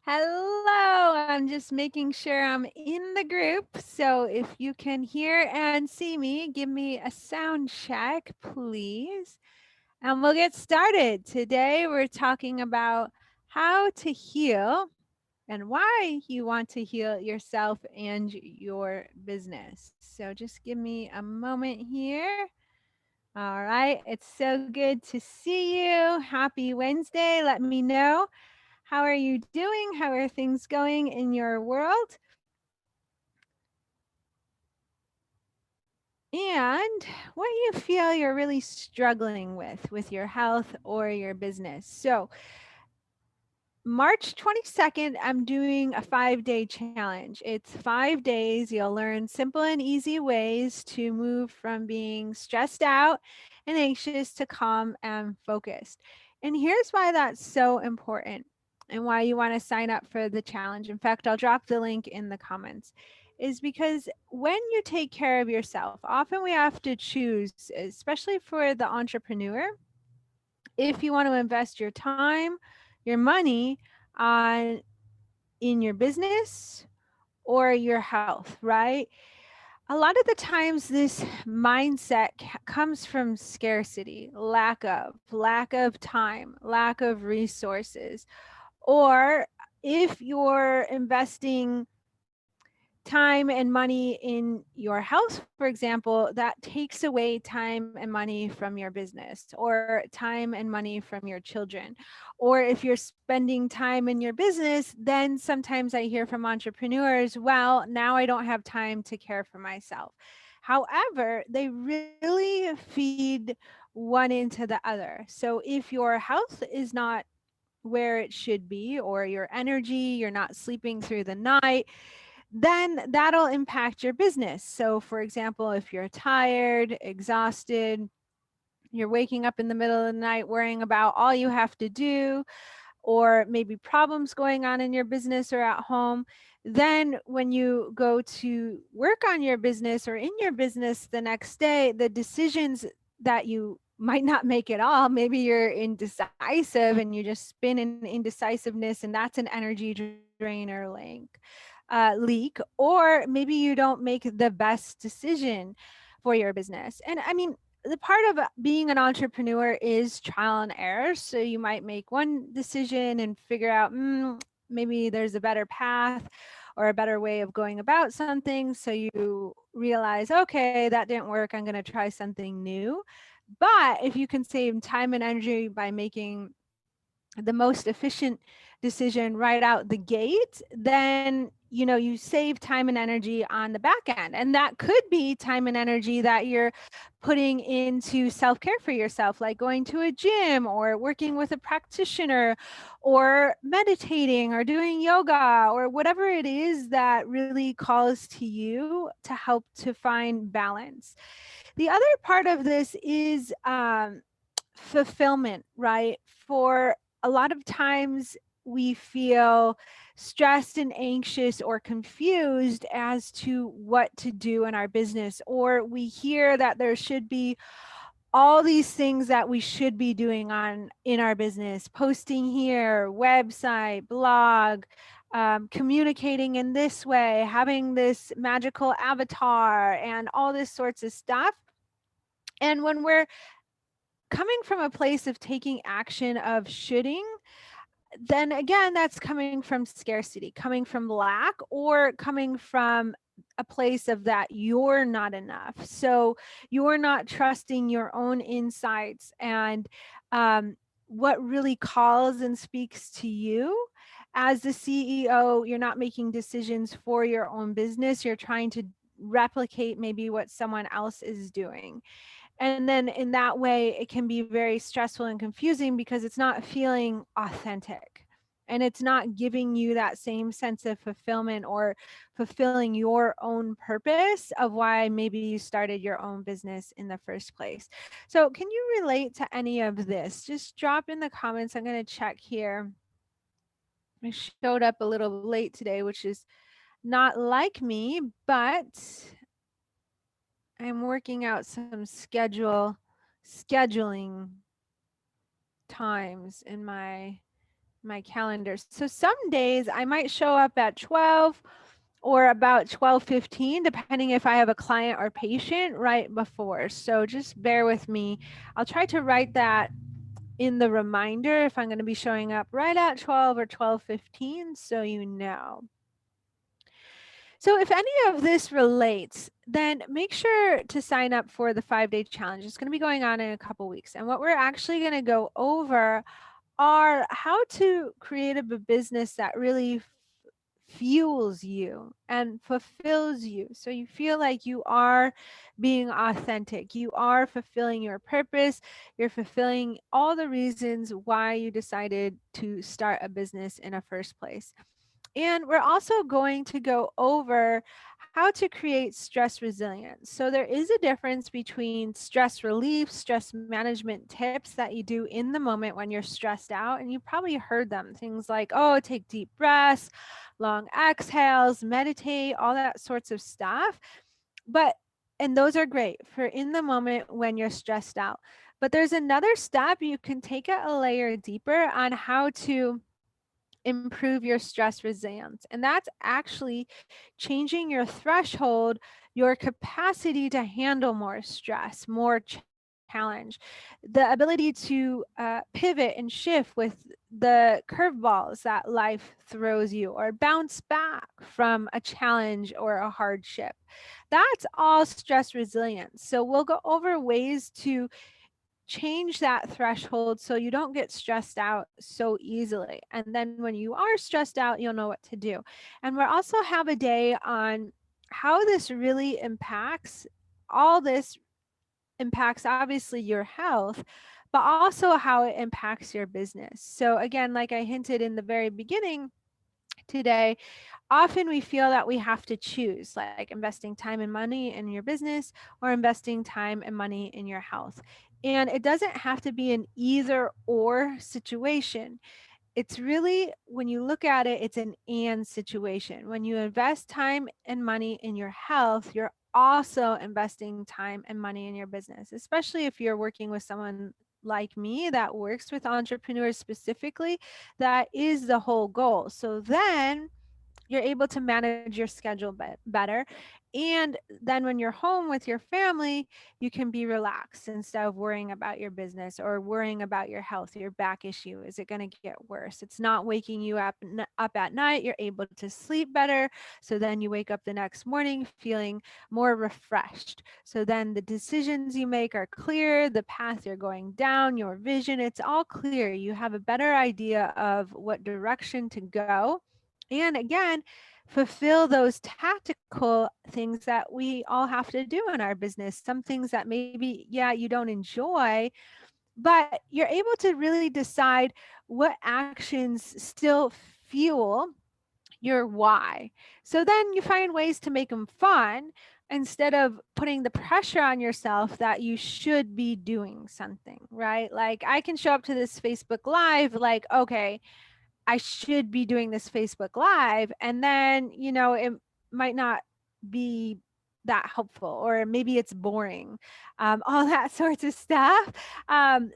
Hello, I'm just making sure I'm in the group. So if you can hear and see me, give me a sound check, please. And we'll get started. Today we're talking about how to heal and why you want to heal yourself and your business. So just give me a moment here. All right, it's so good to see you. Happy Wednesday. Let me know. How are you doing? How are things going in your world? And what you feel you're really struggling with your health or your business. So, March 22nd, I'm doing a 5-day challenge. It's 5 days. You'll learn simple and easy ways to move from being stressed out and anxious to calm and focused. And here's why that's so important and why you want to sign up for the challenge. In fact, I'll drop the link in the comments. Is because when you take care of yourself, often we have to choose, especially for the entrepreneur, if you want to invest your time, your money on in your business or your health, right? A lot of the times this mindset comes from scarcity, lack of time, lack of resources. Or if you're investing time and money in your health, for example, that takes away time and money from your business or time and money from your children. Or if you're spending time in your business, then sometimes I hear from entrepreneurs, well, now I don't have time to care for myself. However, they really feed one into the other. So if your health is not where it should be, or your energy, you're not sleeping through the night, then that'll impact your business. So, for example, if you're tired, exhausted, you're waking up in the middle of the night worrying about all you have to do, or maybe problems going on in your business or at home, then when you go to work on your business or in your business the next day, the decisions that you might not make at all, maybe you're indecisive and you just spin in indecisiveness, and that's an energy drainer leak, or maybe you don't make the best decision for your business. And I mean, the part of being an entrepreneur is trial and error. So you might make one decision and figure out, maybe there's a better path or a better way of going about something. So you realize, okay, that didn't work. I'm going to try something new. But if you can save time and energy by making the most efficient decision right out the gate, then you save time and energy on the back end, and that could be time and energy that you're putting into self-care for yourself, like going to a gym or working with a practitioner or meditating or doing yoga or whatever it is that really calls to you to help to find balance. The other part of this is fulfillment, right? For a lot of times we feel stressed and anxious or confused as to what to do in our business, or we hear that there should be all these things that we should be doing on in our business, posting here, website, blog, communicating in this way, having this magical avatar, and all this sorts of stuff. And when we're coming from a place of taking action of shoulding, then again, that's coming from scarcity, coming from lack, or coming from a place of that you're not enough. So you're not trusting your own insights and what really calls and speaks to you. As the CEO, you're not making decisions for your own business. You're trying to replicate maybe what someone else is doing. And then in that way, it can be very stressful and confusing because it's not feeling authentic. And it's not giving you that same sense of fulfillment or fulfilling your own purpose of why maybe you started your own business in the first place. So, can you relate to any of this? Just drop in the comments. I'm going to check here. I showed up a little late today, which is not like me, but I'm working out some scheduling times in my my calendar. So some days I might show up at 12 or about 12:15, depending if I have a client or patient right before. So just bear with me. I'll try to write that in the reminder if I'm going to be showing up right at 12 or 12:15, so you know. So if any of this relates, then make sure to sign up for the 5-day challenge. It's going to be going on in a couple weeks. And what we're actually going to go over are how to create a business that really fuels you and fulfills you. So you feel like you are being authentic, you are fulfilling your purpose, you're fulfilling all the reasons why you decided to start a business in a first place. And we're also going to go over how to create stress resilience. So there is a difference between stress relief, stress management tips that you do in the moment when you're stressed out. And you probably heard them, things like, oh, take deep breaths, long exhales, meditate, all that sorts of stuff. But, and those are great for in the moment when you're stressed out. But there's another step you can take it a layer deeper on how to improve your stress resilience. And that's actually changing your threshold, your capacity to handle more stress, more challenge, the ability to pivot and shift with the curveballs that life throws you, or bounce back from a challenge or a hardship. That's all stress resilience. So we'll go over ways to change that threshold so you don't get stressed out so easily. And then when you are stressed out, you'll know what to do. And we'll also have a day on how this really impacts, all this impacts obviously your health, but also how it impacts your business. So again, like I hinted in the very beginning today, often we feel that we have to choose, like investing time and money in your business or investing time and money in your health. And it doesn't have to be an either or situation. It's really, when you look at it, it's an and situation. When you invest time and money in your health, you're also investing time and money in your business, especially if you're working with someone like me that works with entrepreneurs specifically. That is the whole goal. So then you're able to manage your schedule better. And then when you're home with your family, you can be relaxed instead of worrying about your business or worrying about your health, your back issue. Is it going to get worse? It's not waking you up at night. You're able to sleep better. So then you wake up the next morning feeling more refreshed. So then the decisions you make are clear, the path you're going down, your vision, it's all clear. You have a better idea of what direction to go. And again, fulfill those tactical things that we all have to do in our business. Some things that maybe, yeah, you don't enjoy, but you're able to really decide what actions still fuel your why. So then you find ways to make them fun instead of putting the pressure on yourself that you should be doing something, right? Like I can show up to this Facebook Live like, okay, I should be doing this Facebook Live. And then, it might not be that helpful, or maybe it's boring, all that sorts of stuff.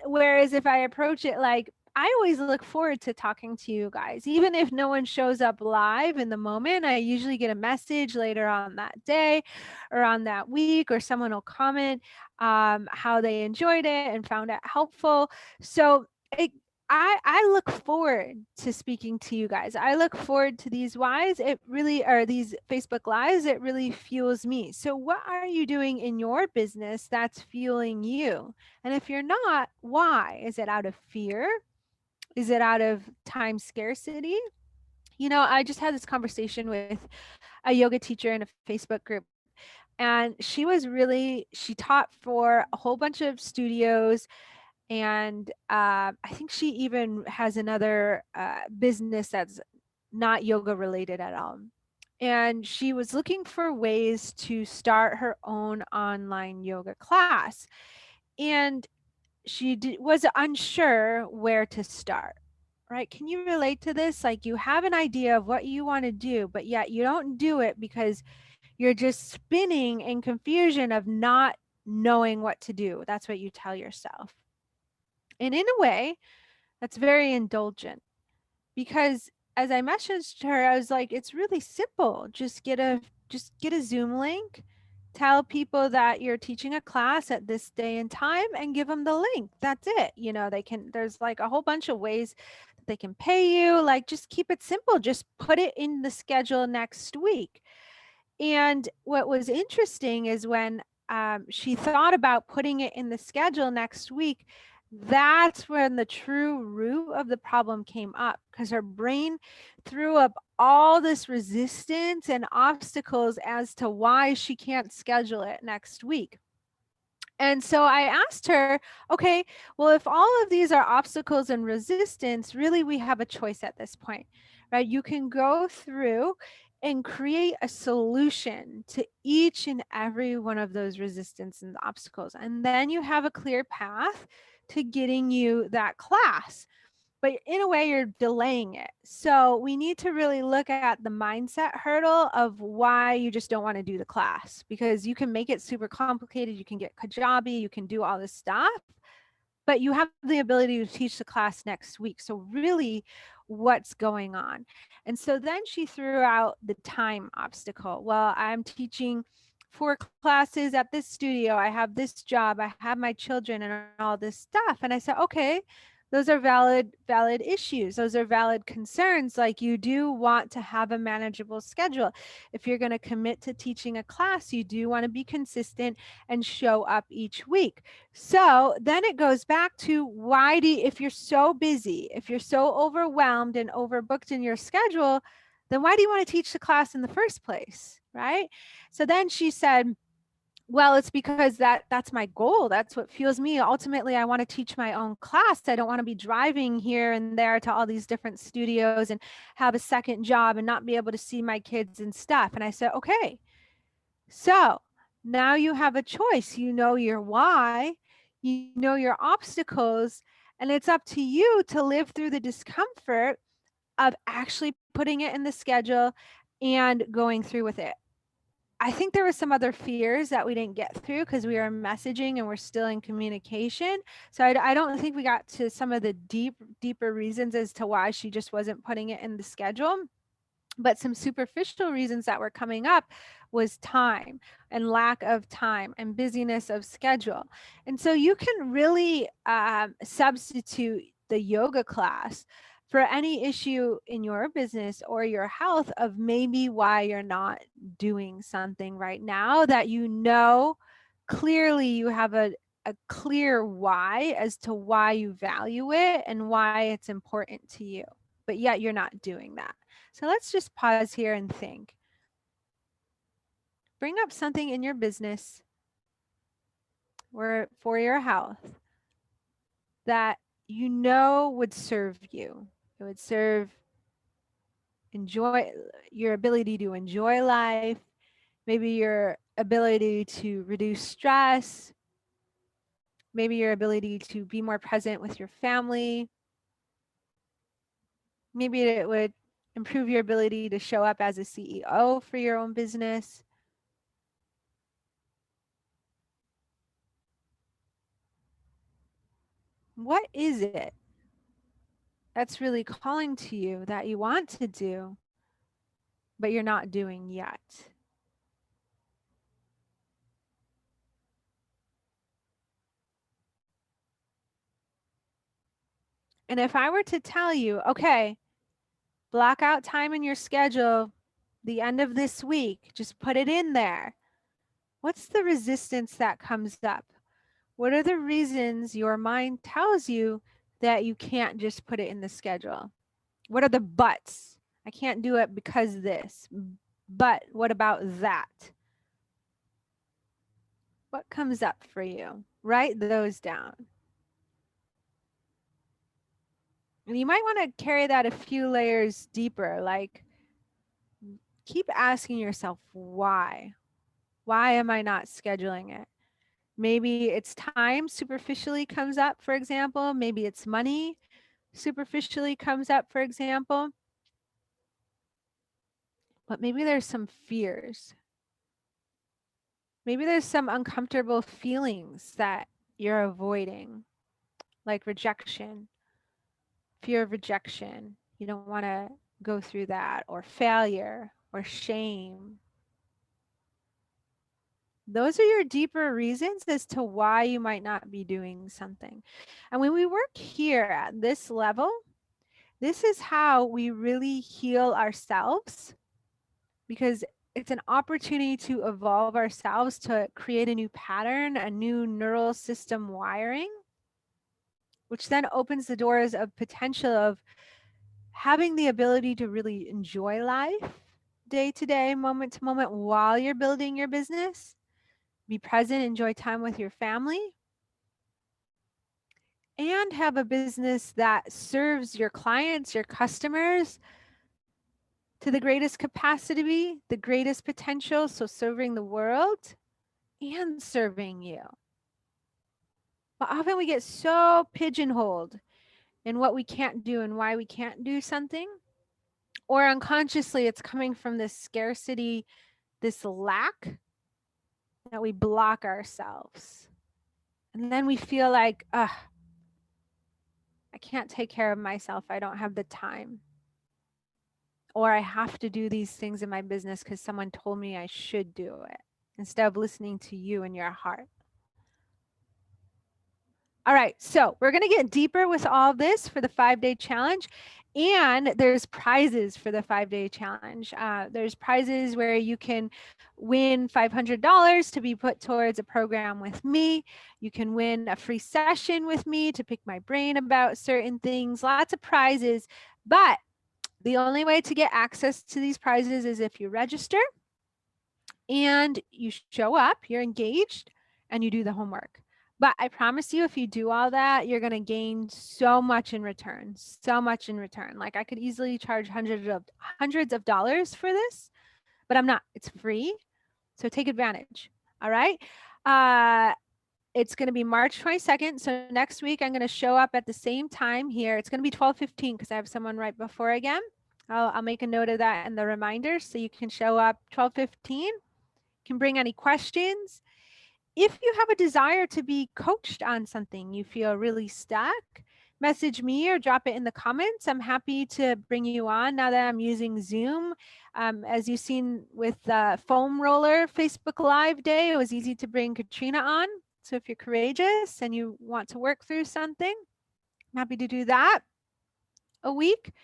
Whereas if I approach it like, I always look forward to talking to you guys, even if no one shows up live in the moment. I usually get a message later on that day or on that week, or someone will comment how they enjoyed it and found it helpful. So it I look forward to speaking to you guys. I look forward to these whys. It really are these Facebook Lives. It really fuels me. So what are you doing in your business that's fueling you? And if you're not, why? Is it out of fear? Is it out of time scarcity? I just had this conversation with a yoga teacher in a Facebook group, and she taught for a whole bunch of studios, and I think she even has another business that's not yoga related at all. And she was looking for ways to start her own online yoga class. And was unsure where to start, right? Can you relate to this? Like you have an idea of what you want to do, but yet you don't do it because you're just spinning in confusion of not knowing what to do. That's what you tell yourself. And in a way, that's very indulgent. because as I messaged her, I was like, it's really simple. Just get a Zoom link, tell people that you're teaching a class at this day and time and give them the link. That's it. There's like a whole bunch of ways that they can pay you. Like, just keep it simple. Just put it in the schedule next week. And what was interesting is when she thought about putting it in the schedule next week, that's when the true root of the problem came up, because her brain threw up all this resistance and obstacles as to why she can't schedule it next week. And so I asked her, okay, well, if all of these are obstacles and resistance, really we have a choice at this point, right? You can go through and create a solution to each and every one of those resistance and obstacles. And then you have a clear path to getting you that class. But in a way, you're delaying it. So we need to really look at the mindset hurdle of why you just don't want to do the class, because you can make it super complicated. You can get Kajabi, you can do all this stuff, but you have the ability to teach the class next week. So really, what's going on? And so then she threw out the time obstacle. Well, I'm teaching 4 classes at this studio. I have this job. I have my children and all this stuff. And I said, okay, those are valid issues. Those are valid concerns. Like, you do want to have a manageable schedule. If you're going to commit to teaching a class, you do want to be consistent and show up each week. So then it goes back to, if you're so busy, if you're so overwhelmed and overbooked in your schedule, then why do you want to teach the class in the first place, right? So then she said, well, it's because that's my goal. That's what fuels me. Ultimately, I want to teach my own class. I don't want to be driving here and there to all these different studios and have a second job and not be able to see my kids and stuff. And I said, okay, so now you have a choice. You know your why, you know your obstacles, and it's up to you to live through the discomfort of actually putting it in the schedule and going through with it. I think there were some other fears that we didn't get through because we were messaging and we're still in communication. So I don't think we got to some of the deeper reasons as to why she just wasn't putting it in the schedule. But some superficial reasons that were coming up was time and lack of time and busyness of schedule. And so you can really substitute the yoga class for any issue in your business or your health of maybe why you're not doing something right now that clearly you have a clear why as to why you value it and why it's important to you, but yet you're not doing that. So let's just pause here and think. Bring up something in your business or for your health that you know would serve you. It would serve your ability to enjoy life, maybe your ability to reduce stress, maybe your ability to be more present with your family. Maybe it would improve your ability to show up as a CEO for your own business. What is it that's really calling to you that you want to do, but you're not doing yet? And if I were to tell you, okay, block out time in your schedule the end of this week, just put it in there. What's the resistance that comes up? What are the reasons your mind tells you that you can't just put it in the schedule? What are the buts? I can't do it because this. But what about that? What comes up for you? Write those down. And you might want to carry that a few layers deeper. Like, keep asking yourself, why? Why am I not scheduling it? Maybe it's time superficially comes up, for example. Maybe it's money superficially comes up, for example. But maybe there's some fears. Maybe there's some uncomfortable feelings that you're avoiding, like rejection, fear of rejection, You don't want to go through that, or failure or shame. Those are your deeper reasons as to why you might not be doing something. And when we work here at this level, this is how we really heal ourselves, because it's an opportunity to evolve ourselves, to create a new pattern, a new neural system wiring, which then opens the doors of potential of having the ability to really enjoy life day to day, moment to moment, while you're building your business. Be present, enjoy time with your family, and have a business that serves your clients, your customers to the greatest capacity, the greatest potential. So serving the world and serving you. But often we get so pigeonholed in what we can't do and why we can't do something, or unconsciously it's coming from this scarcity, this lack, that we block ourselves. And then we feel like, ugh, I can't take care of myself. I don't have the time. Or I have to do these things in my business because someone told me I should do it, instead of listening to you and your heart. All right, so we're going to get deeper with all this for the 5-day challenge. And there's prizes for the 5-day challenge. There's prizes where you can win $500 to be put towards a program with me. You can win a free session with me to pick my brain about certain things. Lots of prizes. But the only way to get access to these prizes is if you register and you show up, you're engaged, and you do the homework. But I promise you, if you do all that, you're going to gain so much in return, so much in return. Like I could easily charge hundreds of dollars for this, but I'm not. It's free. So take advantage. All right. It's going to be March 22nd. So next week, I'm going to show up at the same time here. It's going to be 12:15 because I have someone right before again. I'll make a note of that in the reminder so you can show up 12:15. Can bring any questions. If you have a desire to be coached on something, you feel really stuck, message me or drop it in the comments. I'm happy to bring you on now that I'm using Zoom. As you've seen with the foam roller Facebook Live day, it was easy to bring Katrina on. So if you're courageous and you want to work through something, I'm happy to do that a week.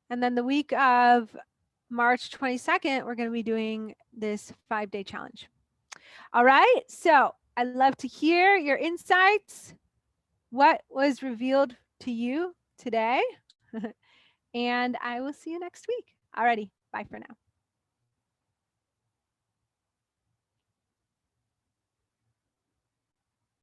And then the week of March 22nd, we're going to be doing this 5-day challenge. All right. So I'd love to hear your insights. What was revealed to you today? And I will see you next week. Alrighty. Bye for now.